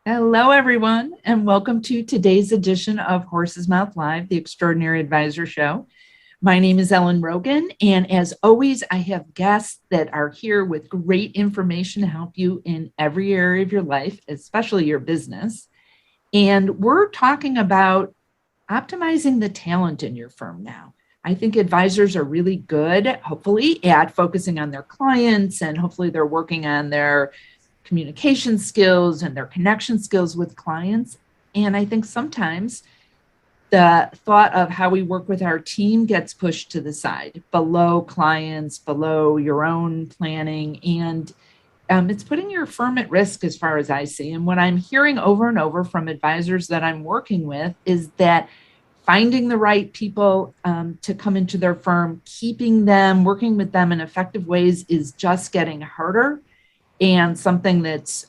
Hello, everyone, and welcome to today's edition of Horse's Mouth Live, the Extraordinary Advisor Show. My name is Ellen Rogin, and as always, I have guests that are here with great information to help you in every area of your life, especially your business. And we're talking about optimizing the talent in your firm now. I think advisors are really good, hopefully, at focusing on their clients, and hopefully they're working on their communication skills and their connection skills with clients. And I think sometimes the thought of how we work with our team gets pushed to the side, below clients, below your own planning. And it's putting your firm at risk as far as I see. And what I'm hearing over and over from advisors that I'm working with is that finding the right people to come into their firm, keeping them, working with them in effective ways is just getting harder. And something that's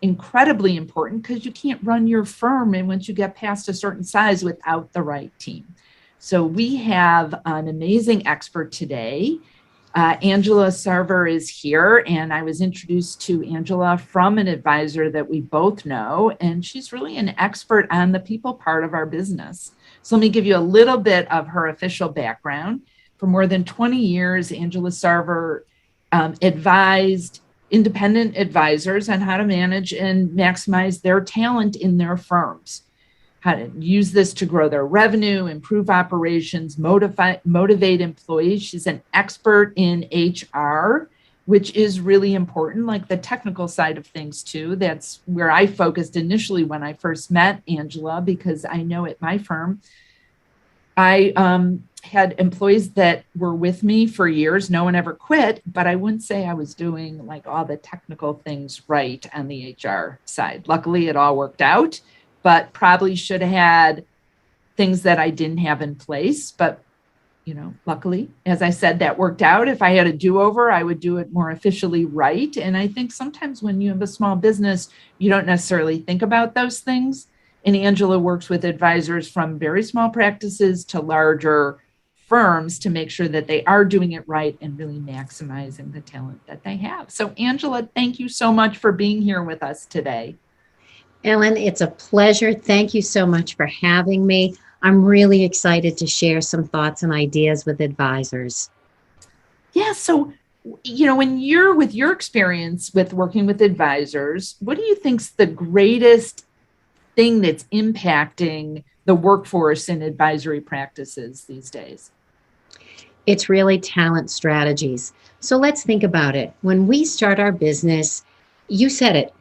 incredibly important because you can't run your firm and once you get past a certain size without the right team. So we have an amazing expert today. Angela Sarver is here, and I was introduced to Angela from an advisor that we both know, and she's really an expert on the people part of our business. So let me give you a little bit of her official background. For more than 20 years, Angela Sarver advised independent advisors on how to manage and maximize their talent in their firms, how to use this to grow their revenue, improve operations, motivate employees. She's an expert in HR, which is really important, like the technical side of things too. That's where I focused initially when I first met Angela, because I know at my firm, I had employees that were with me for years. No one ever quit, but I wouldn't say I was doing like all the technical things right on the HR side. Luckily, it all worked out, but probably should have had things that I didn't have in place. But, luckily, as I said, that worked out. If I had a do-over, I would do it more officially right. And I think sometimes when you have a small business, you don't necessarily think about those things. And Angela works with advisors from very small practices to larger firms to make sure that they are doing it right and really maximizing the talent that they have. So Angela, thank you so much for being here with us today. Ellen, it's a pleasure. Thank you so much for having me. I'm really excited to share some thoughts and ideas with advisors. Yeah, so when you're with your experience with working with advisors, what do you think's the greatest thing that's impacting the workforce in advisory practices these days? It's really talent strategies. So let's think about it. When we start our business, you said it,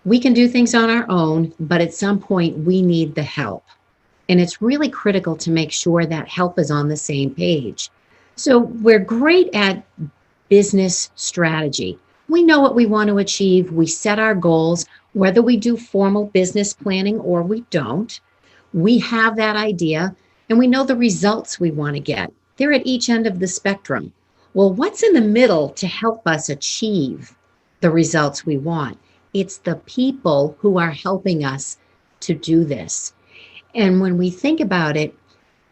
we can do things on our own, but at some point we need the help. And it's really critical to make sure that help is on the same page. So we're great at business strategy. We know what we want to achieve. We set our goals, whether we do formal business planning or we don't. We have that idea and we know the results we want to get. They're at each end of the spectrum. Well, what's in the middle to help us achieve the results we want? It's the people who are helping us to do this. And when we think about it,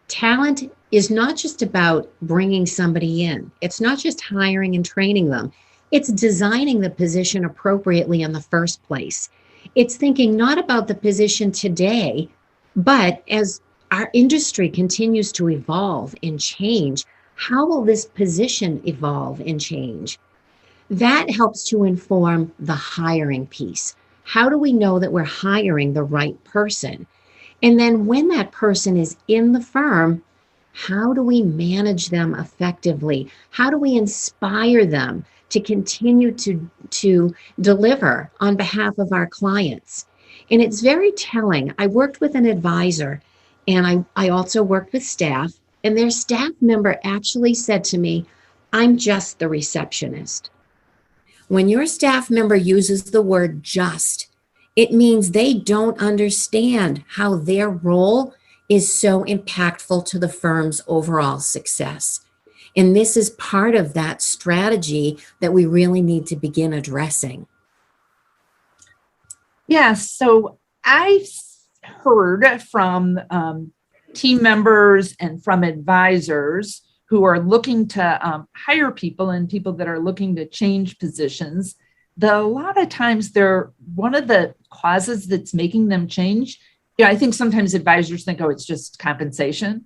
talent is not just about bringing somebody in. It's not just hiring and training them. It's designing the position appropriately in the first place. It's thinking not about the position today, but as our industry continues to evolve and change, how will this position evolve and change? That helps to inform the hiring piece. How do we know that we're hiring the right person? And then when that person is in the firm, how do we manage them effectively? How do we inspire them to continue to deliver on behalf of our clients? And it's very telling. I worked with an advisor and I also worked with staff, and their staff member actually said to me, I'm just the receptionist. When your staff member uses the word just, it means they don't understand how their role is so impactful to the firm's overall success. And this is part of that strategy that we really need to begin addressing. Yes. So I've heard from team members and from advisors who are looking to hire people and people that are looking to change positions that a lot of times they're one of the causes that's making them change. Yeah, I think sometimes advisors think, oh, it's just compensation.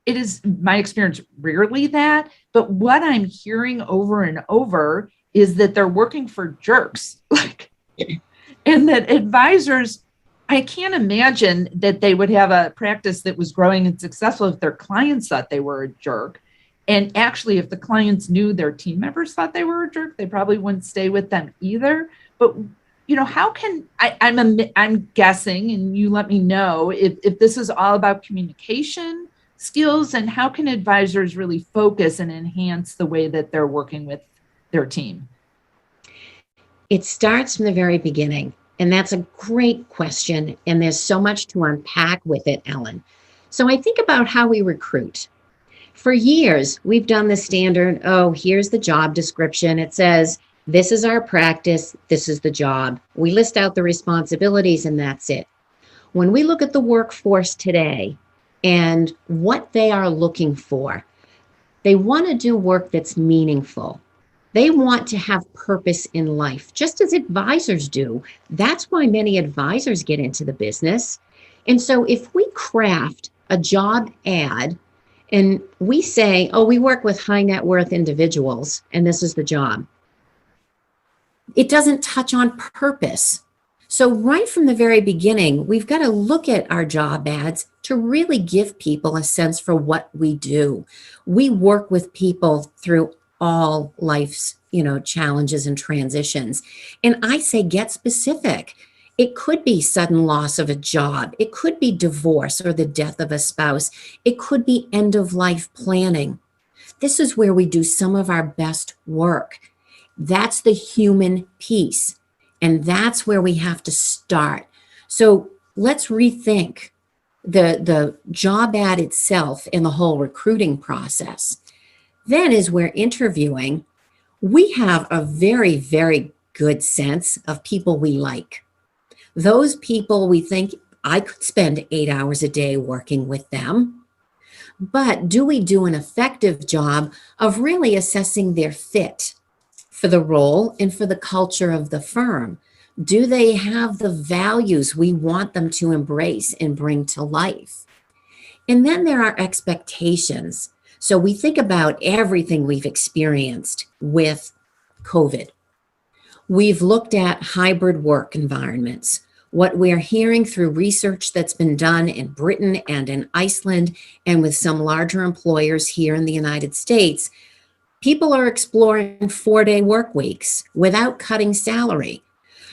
It is, my experience, rarely that. But what I'm hearing over and over is that they're working for jerks. Like, and that advisors, I can't imagine that they would have a practice that was growing and successful if their clients thought they were a jerk. And actually, if the clients knew their team members thought they were a jerk, they probably wouldn't stay with them either. But how can I'm guessing, and you let me know if this is all about communication skills, and how can advisors really focus and enhance the way that they're working with their team? It starts from the very beginning. And that's a great question. And there's so much to unpack with it, Ellen. So I think about how we recruit. For years, we've done the standard, oh, here's the job description. It says, this is our practice, this is the job. We list out the responsibilities and that's it. When we look at the workforce today and what they are looking for, they want to do work that's meaningful. They want to have purpose in life, just as advisors do. That's why many advisors get into the business. And so if we craft a job ad and we say, oh, we work with high net worth individuals, and this is the job, it doesn't touch on purpose. So right from the very beginning, we've got to look at our job ads to really give people a sense for what we do. We work with people through all life's, challenges and transitions. And I say, get specific. It could be sudden loss of a job. It could be divorce or the death of a spouse. It could be end of life planning. This is where we do some of our best work. That's the human piece. And that's where we have to start. So let's rethink the job ad itself and the whole recruiting process. Then as we're interviewing, we have a very, very good sense of people we like. Those people we think, I could spend 8 hours a day working with them. But do we do an effective job of really assessing their fit for the role and for the culture of the firm? Do they have the values we want them to embrace and bring to life? And then there are expectations. So we think about everything we've experienced with COVID. We've looked at hybrid work environments. What we're hearing through research that's been done in Britain and in Iceland and with some larger employers here in the United States, people are exploring 4-day work weeks without cutting salary.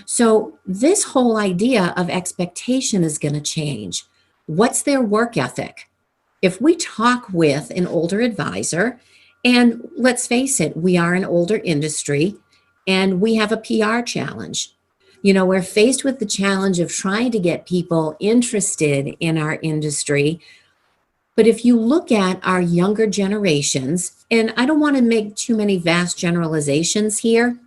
So this whole idea of expectation is going to change. What's their work ethic? If we talk with an older advisor, and let's face it, we are an older industry and we have a PR challenge. We're faced with the challenge of trying to get people interested in our industry. But if you look at our younger generations, and I don't want to make too many vast generalizations here,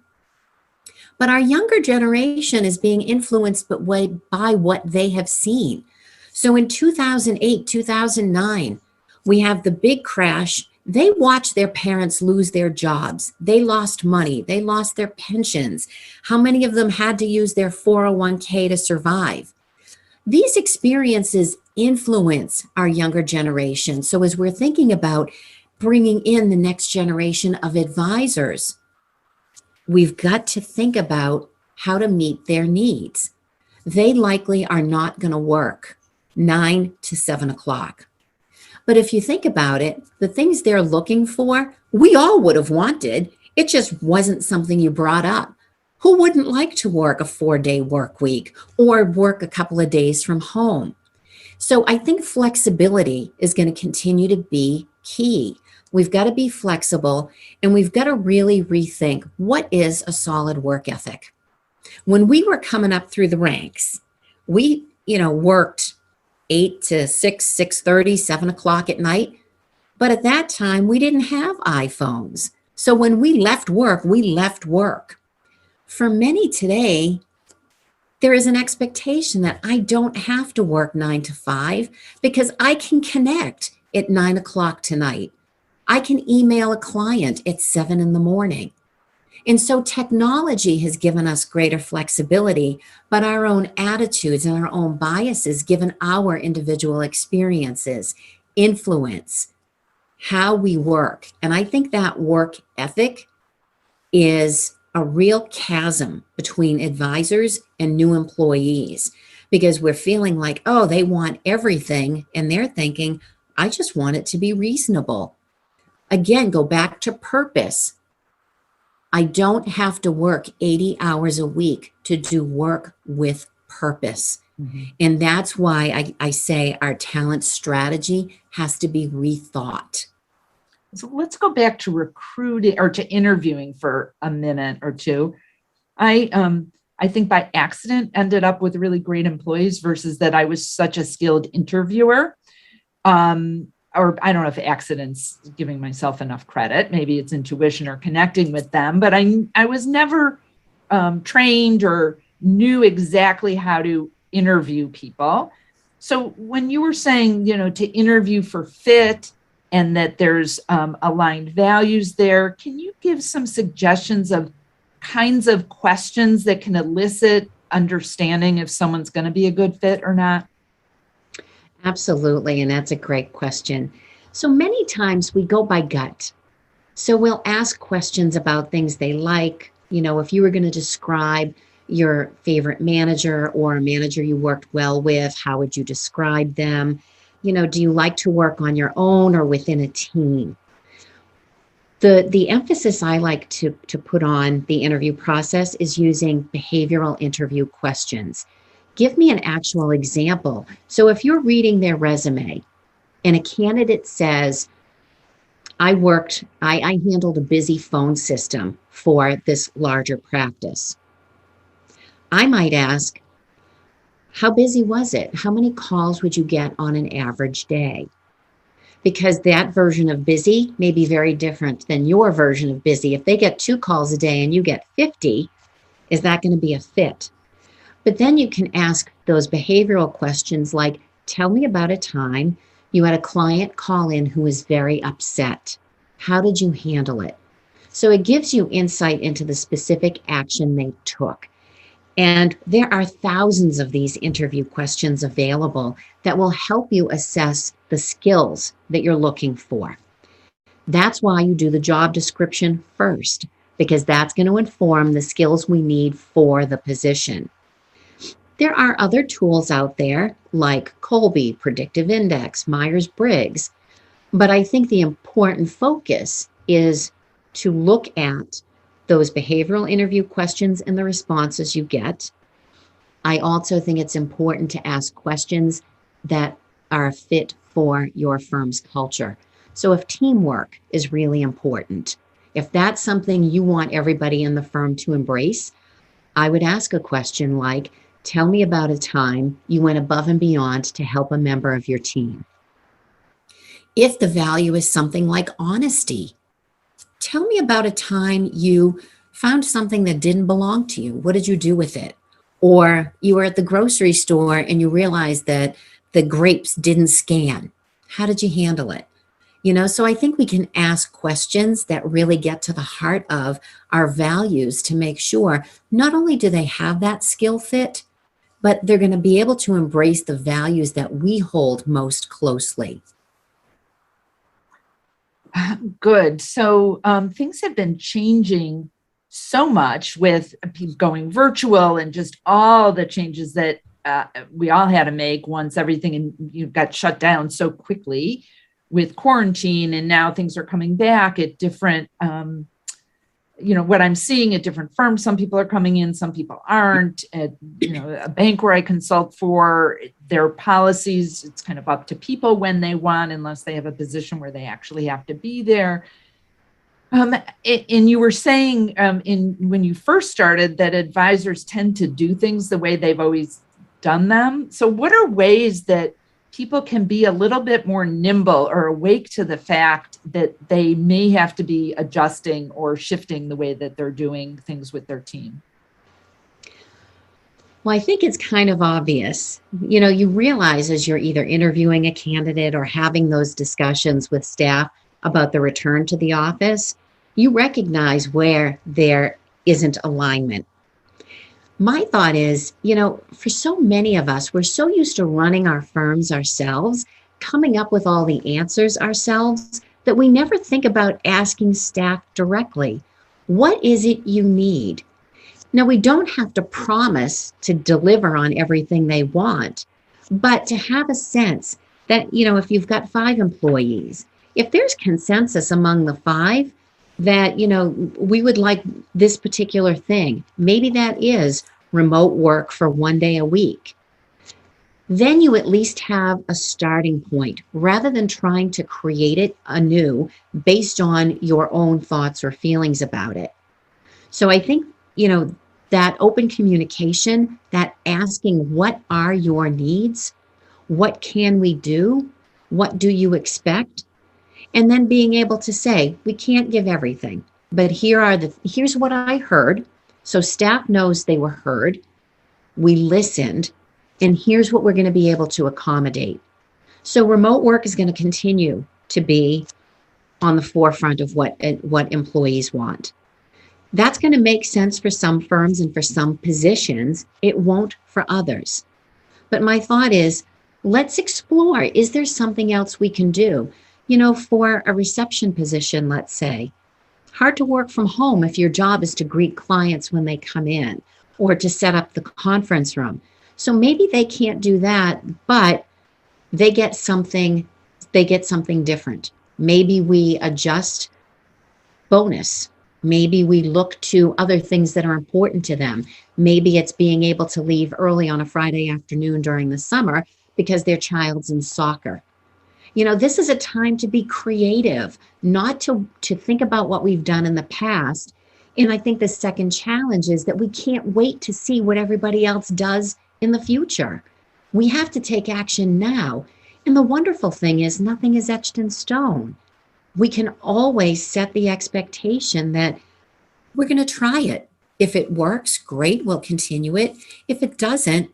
but our younger generation is being influenced by what they have seen. So in 2008, 2009, we have the big crash. They watched their parents lose their jobs. They lost money. They lost their pensions. How many of them had to use their 401k to survive? These experiences influence our younger generation. So as we're thinking about bringing in the next generation of advisors, we've got to think about how to meet their needs. They likely are not going to work 9 to 7 o'clock. But if you think about it, the things they're looking for, we all would have wanted. It just wasn't something you brought up. Who wouldn't like to work a 4-day work week or work a couple of days from home? So I think flexibility is going to continue to be key. We've got to be flexible and we've got to really rethink what is a solid work ethic. When we were coming up through the ranks, we, worked 8 to 6, 6:30, 7 o'clock at night. But at that time, we didn't have iPhones. So when we left work, we left work. For many today, there is an expectation that I don't have to work 9 to 5 because I can connect at 9 o'clock tonight. I can email a client at 7 in the morning. And so technology has given us greater flexibility, but our own attitudes and our own biases, given our individual experiences, influence how we work. And I think that work ethic is a real chasm between advisors and new employees because we're feeling like, oh, they want everything. And they're thinking, I just want it to be reasonable. Again, go back to purpose. I don't have to work 80 hours a week to do work with purpose. Mm-hmm. And that's why I say our talent strategy has to be rethought. So let's go back to recruiting or to interviewing for a minute or two. I think by accident ended up with really great employees versus that I was such a skilled interviewer. Or I don't know if accident's giving myself enough credit. Maybe it's intuition or connecting with them, but I was never trained or knew exactly how to interview people. So when you were saying, to interview for fit and that there's aligned values there, can you give some suggestions of kinds of questions that can elicit understanding if someone's going to be a good fit or not? Absolutely, and that's a great question. So many times we go by gut. So we'll ask questions about things they like. If you were going to describe your favorite manager or a manager you worked well with, how would you describe them? Do you like to work on your own or within a team? The emphasis I like to put on the interview process is using behavioral interview questions. Give me an actual example. So if you're reading their resume and a candidate says, I handled a busy phone system for this larger practice. I might ask, how busy was it? How many calls would you get on an average day? Because that version of busy may be very different than your version of busy. If they get 2 calls a day and you get 50, is that going to be a fit? But then you can ask those behavioral questions like, tell me about a time you had a client call in who was very upset. How did you handle it? So it gives you insight into the specific action they took. And there are thousands of these interview questions available that will help you assess the skills that you're looking for. That's why you do the job description first, because that's going to inform the skills we need for the position. There are other tools out there like Colby, Predictive Index, Myers-Briggs, but I think the important focus is to look at those behavioral interview questions and the responses you get. I also think it's important to ask questions that are a fit for your firm's culture. So if teamwork is really important, if that's something you want everybody in the firm to embrace, I would ask a question like, tell me about a time you went above and beyond to help a member of your team. If the value is something like honesty, tell me about a time you found something that didn't belong to you. What did you do with it? Or you were at the grocery store and you realized that the grapes didn't scan. How did you handle it? So I think we can ask questions that really get to the heart of our values to make sure not only do they have that skill fit, but they're going to be able to embrace the values that we hold most closely. Good. So things have been changing so much with people going virtual and just all the changes that we all had to make once everything got shut down so quickly with quarantine. And now things are coming back at different, what I'm seeing at different firms. Some people are coming in, some people aren't. At a bank where I consult for, their policies, it's kind of up to people when they want, unless they have a position where they actually have to be there. And you were saying when you first started that advisors tend to do things the way they've always done them. So what are ways that people can be a little bit more nimble or awake to the fact that they may have to be adjusting or shifting the way that they're doing things with their team? Well, I think it's kind of obvious. You realize as you're either interviewing a candidate or having those discussions with staff about the return to the office, You recognize where there isn't alignment. My thought is, for so many of us, we're so used to running our firms ourselves, coming up with all the answers ourselves, that we never think about asking staff directly, what is it you need? Now, we don't have to promise to deliver on everything they want, but to have a sense that, if you've got 5 employees, if there's consensus among the 5 that, we would like this particular thing, maybe that is remote work for 1 day a week, then you at least have a starting point rather than trying to create it anew based on your own thoughts or feelings about it. So I think, that open communication, that asking, what are your needs? What can we do? What do you expect? And then being able to say, we can't give everything, but here's what I heard. So staff knows they were heard. We listened, and here's what we're going to be able to accommodate. So remote work is going to continue to be on the forefront of what employees want. That's going to make sense for some firms and for some positions. It won't for others. But my thought is, let's explore, is there something else we can do? For a reception position, let's say, hard to work from home if your job is to greet clients when they come in or to set up the conference room. So maybe they can't do that, but they get something different. Maybe we adjust bonus. Maybe we look to other things that are important to them. Maybe it's being able to leave early on a Friday afternoon during the summer because their child's in soccer. This is a time to be creative, not to think about what we've done in the past. And I think the second challenge is that we can't wait to see what everybody else does in the future. We have to take action now. And the wonderful thing is nothing is etched in stone. We can always set the expectation that we're going to try it. If it works, great, we'll continue it. If it doesn't,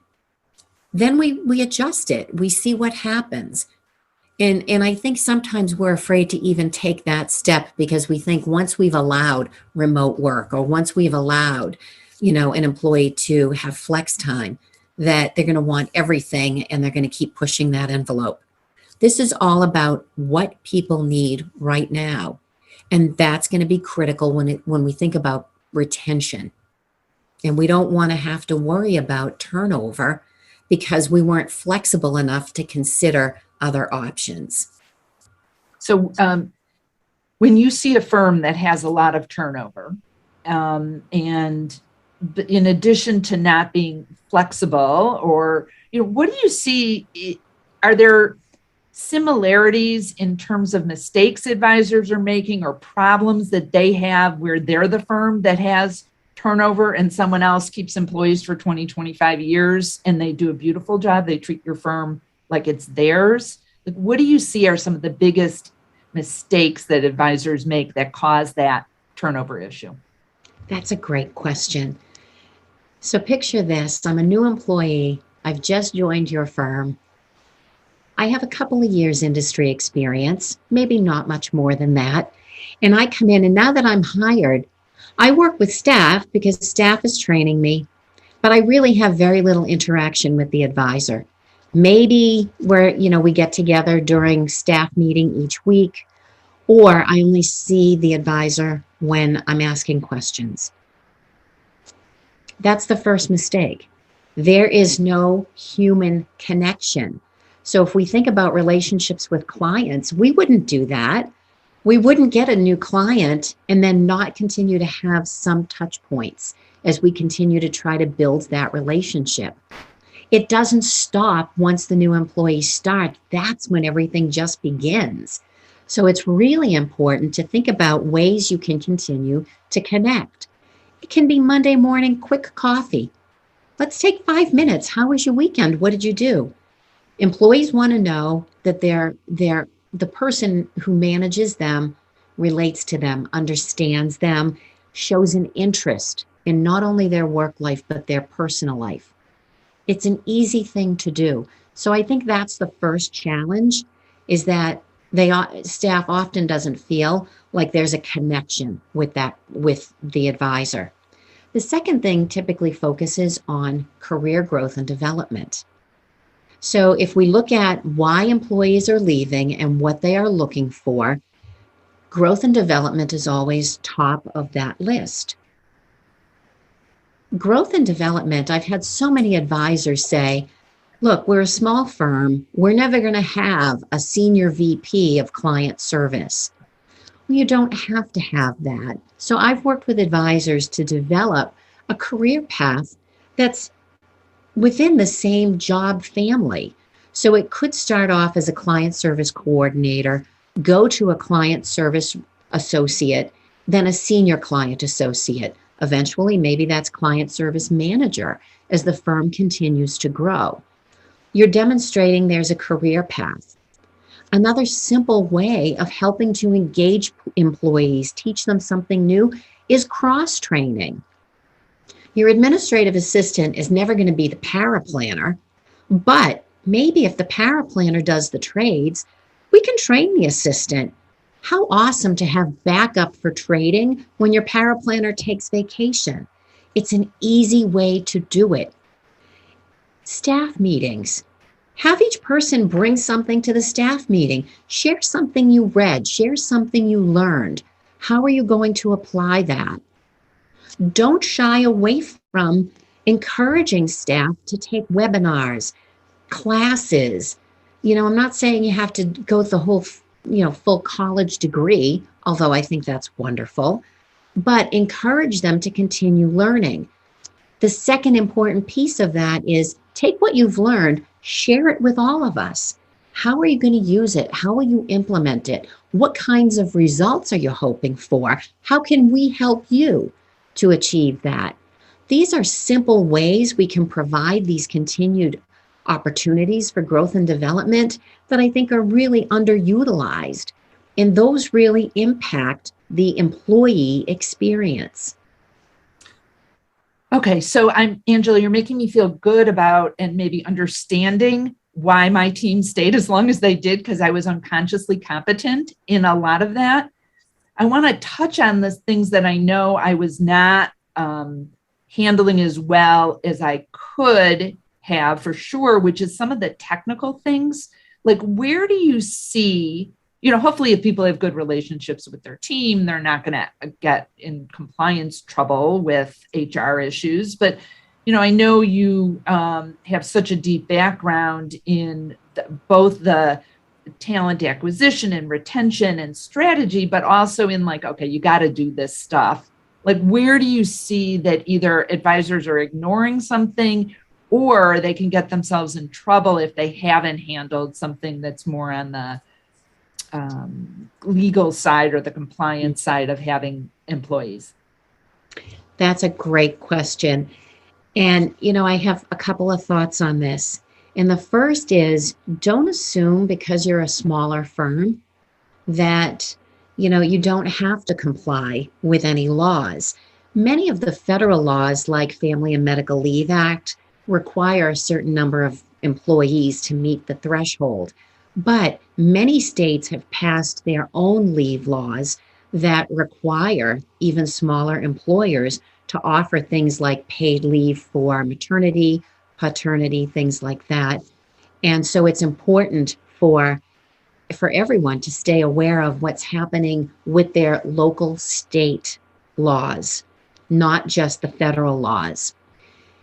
then we adjust it. We see what happens. And I think sometimes we're afraid to even take that step because we think once we've allowed remote work or once we've allowed, an employee to have flex time, that they're going to want everything and they're going to keep pushing that envelope. This is all about what people need right now. And that's going to be critical when we think about retention. And we don't want to have to worry about turnover because we weren't flexible enough to consider other options. So when you see a firm that has a lot of turnover, and in addition to not being flexible, or, what do you see? Are there similarities in terms of mistakes advisors are making or problems that they have where they're the firm that has turnover and someone else keeps employees for 20, 25 years and they do a beautiful job? They treat your firm like it's theirs. Like, what do you see are some of the biggest mistakes that advisors make that cause that turnover issue? That's a great question. So picture this. I'm a new employee. I've just joined your firm. I have a couple of years industry experience, maybe not much more than that. And I come in, and now that I'm hired, I work with staff because staff is training me, but I really have very little interaction with the advisor. Maybe we get together during staff meeting each week, or I only see the advisor when I'm asking questions. That's the first mistake. There is no human connection. So if we think about relationships with clients, we wouldn't do that. We wouldn't get a new client and then not continue to have some touch points as we continue to try to build that relationship. It doesn't stop once the new employees start. That's when everything just begins. So it's really important to think about ways you can continue to connect. It can be Monday morning, quick coffee. Let's take 5 minutes. How was your weekend? What did you do? Employees want to know that the person who manages them relates to them, understands them, shows an interest in not only their work life, but their personal life. It's an easy thing to do. So I think that's the first challenge, is that Staff often doesn't feel like there's a connection with the advisor. The second thing typically focuses on career growth and development. So if we look at why employees are leaving and what they are looking for, growth and development is always top of that list. Growth and development, I've had so many advisors say, look, we're a small firm. We're never going to have a senior VP of client service. Well, you don't have to have that. So I've worked with advisors to develop a career path that's within the same job family. So it could start off as a client service coordinator, go to a client service associate, then a senior client associate. Eventually, maybe that's client service manager as the firm continues to grow. You're demonstrating there's a career path. Another simple way of helping to engage employees, teach them something new, is cross-training. Your administrative assistant is never going to be the paraplanner, but maybe if the paraplanner does the trades, we can train the assistant. How awesome to have backup for trading when your paraplanner takes vacation. It's an easy way to do it. Staff meetings. Have each person bring something to the staff meeting. Share something you read. Share something you learned. How are you going to apply that? Don't shy away from encouraging staff to take webinars, classes. I'm not saying you have to go the whole, full college degree, although I think that's wonderful, but encourage them to continue learning. The second important piece of that is take what you've learned, share it with all of us. How are you going to use it? How will you implement it? What kinds of results are you hoping for? How can we help you to achieve that? These are simple ways we can provide these continued opportunities for growth and development that I think are really underutilized, and those really impact the employee experience. Okay, so Angela, you're making me feel good about and maybe understanding why my team stayed as long as they did, because I was unconsciously competent in a lot of that. I want to touch on the things that I know I was not handling as well as I could have for sure, which is some of the technical things. Like, where do you see, hopefully if people have good relationships with their team, they're not going to get in compliance trouble with HR issues. But, I know you have such a deep background in both the talent acquisition and retention and strategy, but also in okay, you got to do this stuff. Like, where do you see that either advisors are ignoring something or they can get themselves in trouble if they haven't handled something that's more on the legal side or the compliance side of having employees? That's a great question. And, I have a couple of thoughts on this. And the first is, don't assume because you're a smaller firm that, you don't have to comply with any laws. Many of the federal laws, like Family and Medical Leave Act, require a certain number of employees to meet the threshold. But many states have passed their own leave laws that require even smaller employers to offer things like paid leave for maternity, paternity, things like that. And so it's important for everyone to stay aware of what's happening with their local state laws, not just the federal laws.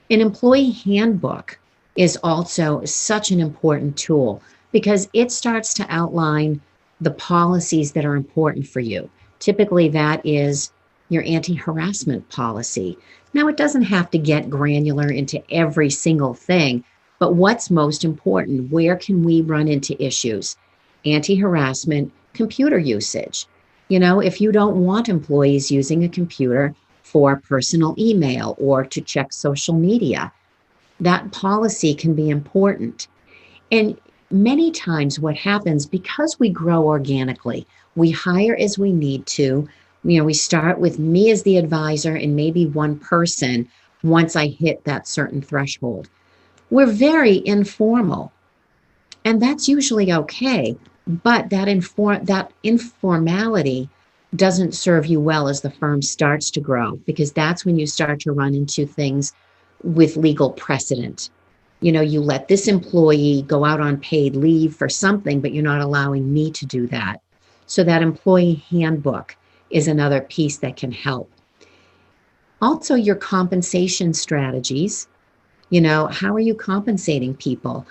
An employee handbook is also such an important tool because it starts to outline the policies that are important for you. Typically, that is your anti-harassment policy. Now, it doesn't have to get granular into every single thing, but what's most important? Where can we run into issues? Anti-harassment, computer usage. If you don't want employees using a computer for personal email or to check social media, that policy can be important. And many times what happens, because we grow organically, we hire as we need to. We start with me as the advisor and maybe one person once I hit that certain threshold. We're very informal, and that's usually okay. But that informality doesn't serve you well as the firm starts to grow, because that's when you start to run into things with legal precedent. You let this employee go out on paid leave for something, but you're not allowing me to do that. So that employee handbook is another piece that can help. Also, your compensation strategies. How are you compensating people?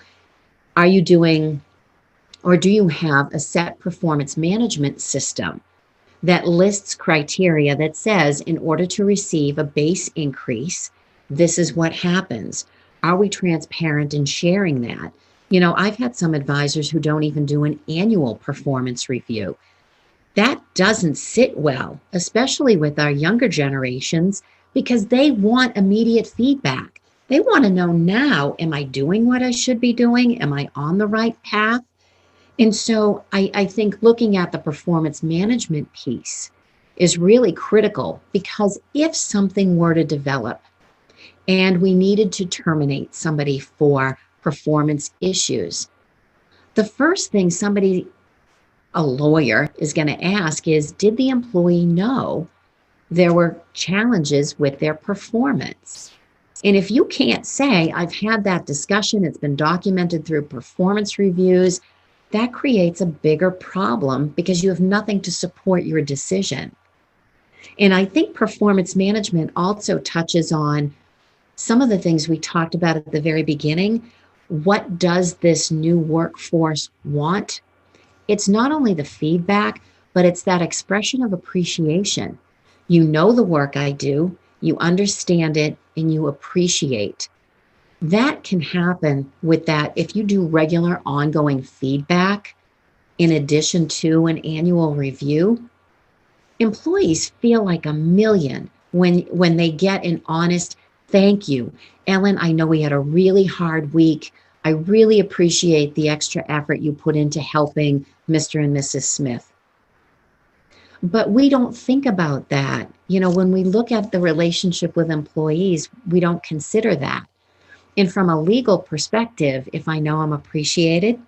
Are you doing, or do you have a set performance management system that lists criteria that says, in order to receive a base increase, this is what happens? Are we transparent in sharing that? I've had some advisors who don't even do an annual performance review. That doesn't sit well, especially with our younger generations, because they want immediate feedback. They want to know now, am I doing what I should be doing? Am I on the right path? And so I think looking at the performance management piece is really critical, because if something were to develop and we needed to terminate somebody for performance issues, the first thing a lawyer is going to ask is, did the employee know there were challenges with their performance? And if you can't say, I've had that discussion, it's been documented through performance reviews, that creates a bigger problem, because you have nothing to support your decision. And I think performance management also touches on some of the things we talked about at the very beginning. What does this new workforce want? It's not only the feedback, but it's that expression of appreciation. You know the work I do, you understand it, and you appreciate. That can happen with that if you do regular ongoing feedback in addition to an annual review. Employees feel like a million when they get an honest thank you. Ellen, I know we had a really hard week. I really appreciate the extra effort you put into helping Mr. and Mrs. Smith. But we don't think about that. When we look at the relationship with employees, we don't consider that. And from a legal perspective, if I know I'm appreciated,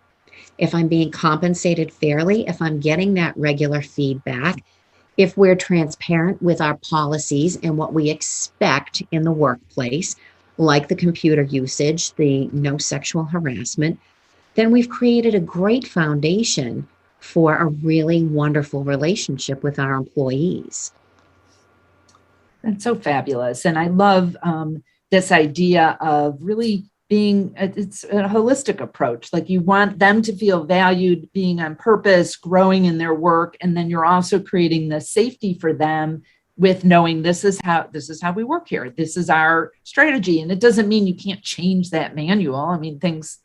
if I'm being compensated fairly, if I'm getting that regular feedback, if we're transparent with our policies and what we expect in the workplace, like the computer usage, the no sexual harassment, then we've created a great foundation for a really wonderful relationship with our employees. That's so fabulous. And I love this idea of really it's a holistic approach. Like, you want them to feel valued, being on purpose, growing in their work. And then you're also creating the safety for them with knowing this is how we work here. This is our strategy. And it doesn't mean you can't change that manual. I mean, things,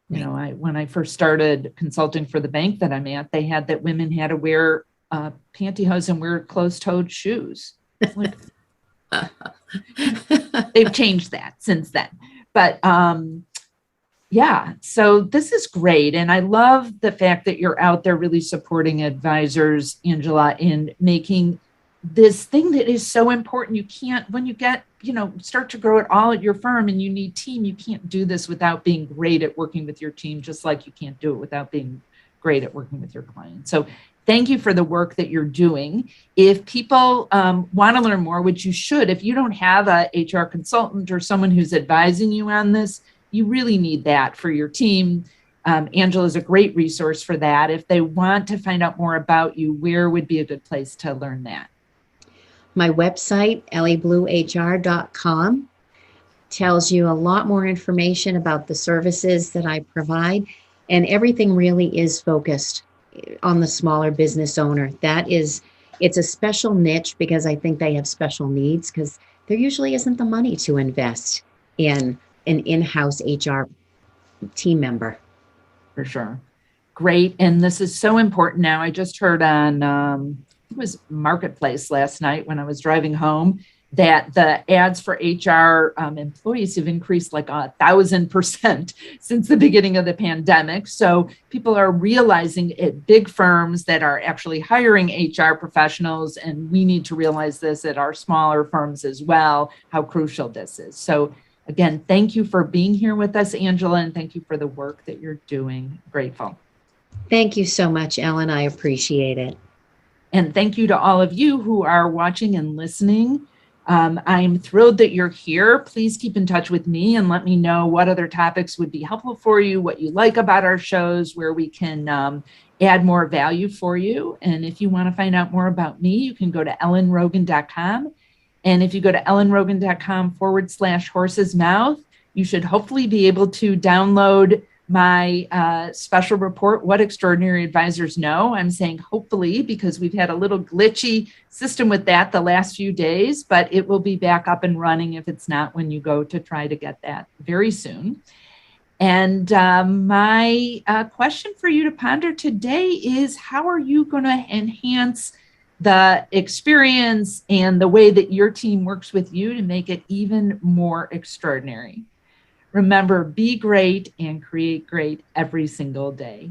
when I first started consulting for the bank that I'm at, they had that women had to wear pantyhose and wear closed-toed shoes. Like, they've changed that since then. But yeah, so this is great. And I love the fact that you're out there really supporting advisors, Angela, in making this thing that is so important. You can't, when you get, start to grow it all at your firm and you need team, you can't do this without being great at working with your team, just like you can't do it without being great at working with your clients. So thank you for the work that you're doing. If people want to learn more, which you should, if you don't have a HR consultant or someone who's advising you on this, you really need that for your team. Angela is a great resource for that. If they want to find out more about you, where would be a good place to learn that? My website, ellybluehr.com, tells you a lot more information about the services that I provide, and everything really is focused on the smaller business owner. It's a special niche because I think they have special needs, because there usually isn't the money to invest in an in-house HR team member. For sure. Great. And this is so important now. I just heard on, it was Marketplace last night when I was driving home, that the ads for HR employees have increased like 1,000% since the beginning of the pandemic. So people are realizing at big firms that are actually hiring HR professionals, and we need to realize this at our smaller firms as well, how crucial this is. So again, thank you for being here with us, Angela, and thank you for the work that you're doing. Grateful. Thank you so much, Ellen. I appreciate it. And thank you to all of you who are watching and listening. I'm thrilled that you're here. Please keep in touch with me and let me know what other topics would be helpful for you, what you like about our shows, where we can add more value for you. And if you want to find out more about me, you can go to ellenrogin.com. And if you go to ellenrogin.com/horse's mouth, you should hopefully be able to download my special report, What Extraordinary Advisors Know. I'm saying hopefully because we've had a little glitchy system with that the last few days, but it will be back up and running if it's not when you go to try to get that very soon. And my question for you to ponder today is, how are you going to enhance the experience and the way that your team works with you to make it even more extraordinary? Remember, be great and create great every single day.